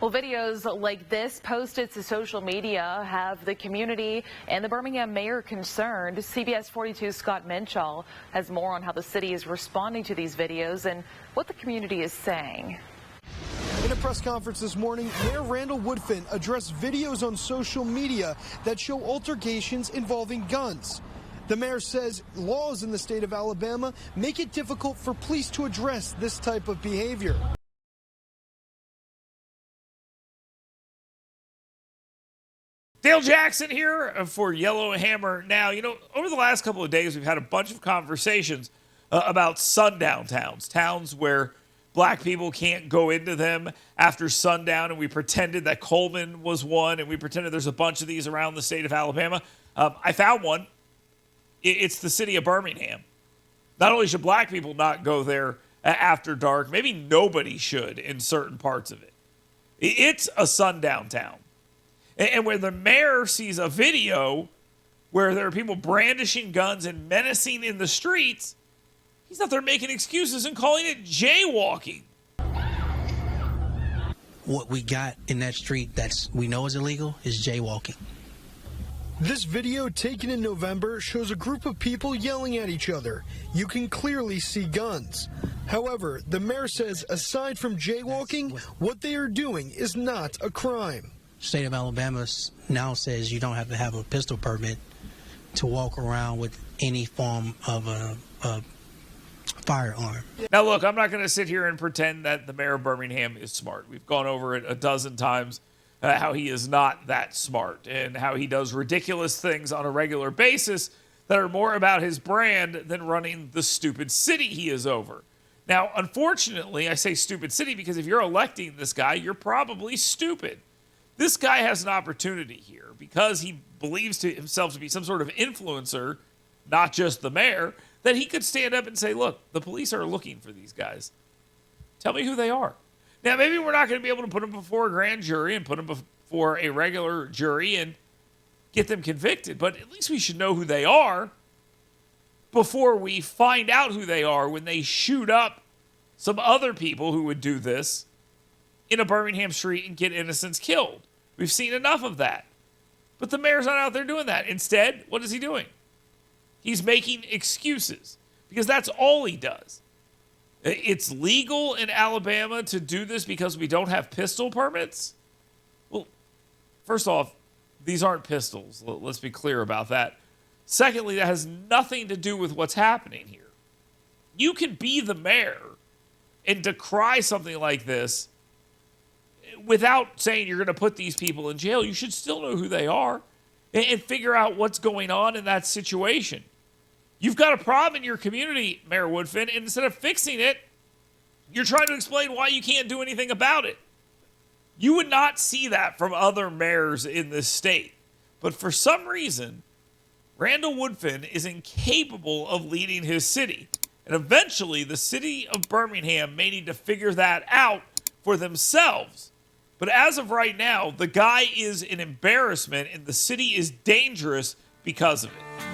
Well, videos like this posted to social media have the community and the Birmingham mayor concerned. CBS 42's Scott Menchall has more on how the city is responding to these videos and what the community is saying. In a press conference this morning, Mayor Randall Woodfin addressed videos on social media that show altercations involving guns. The mayor says laws in the state of Alabama make it difficult for police to address this type of behavior. Dale Jackson here for Yellowhammer Now. You know, over the last couple of days, we've had a bunch of conversations about sundown towns where black people can't go into them after sundown, and we pretended that Coleman was one, and we pretended there's a bunch of these around the state of Alabama. I found one. It's the city of Birmingham. Not only should black people not go there after dark, maybe nobody should in certain parts of it. It's a sundown town. And where the mayor sees a video where there are people brandishing guns and menacing in the streets, he's out there making excuses and calling it jaywalking. What we got in that street we know is illegal is jaywalking. This video taken in November shows a group of people yelling at each other. You can clearly see guns. However, the mayor says aside from jaywalking, what they are doing is not a crime. State of Alabama now says you don't have to have a pistol permit to walk around with any form of a firearm. Now, look, I'm not going to sit here and pretend that the mayor of Birmingham is smart. We've gone over it a dozen times, how he is not that smart and how he does ridiculous things on a regular basis that are more about his brand than running the stupid city he is over. Now, unfortunately, I say stupid city because if you're electing this guy, you're probably stupid. This guy has an opportunity here because he believes to himself to be some sort of influencer, not just the mayor, that he could stand up and say, look, the police are looking for these guys. Tell me who they are. Now, maybe we're not going to be able to put them before a grand jury and put them before a regular jury and get them convicted, but at least we should know who they are before we find out who they are when they shoot up some other people who would do this in a Birmingham street and get innocents killed. We've seen enough of that. But the mayor's not out there doing that. Instead, what is he doing? He's making excuses because that's all he does. It's legal in Alabama to do this because we don't have pistol permits? Well, first off, these aren't pistols. Let's be clear about that. Secondly, that has nothing to do with what's happening here. You can be the mayor and decry something like this without saying you're going to put these people in jail. You should still know who they are and figure out what's going on in that situation. You've got a problem in your community, Mayor Woodfin, and instead of fixing it, you're trying to explain why you can't do anything about it. You would not see that from other mayors in this state. But for some reason, Randall Woodfin is incapable of leading his city. And eventually, the city of Birmingham may need to figure that out for themselves. But as of right now, the guy is an embarrassment, and the city is dangerous because of it.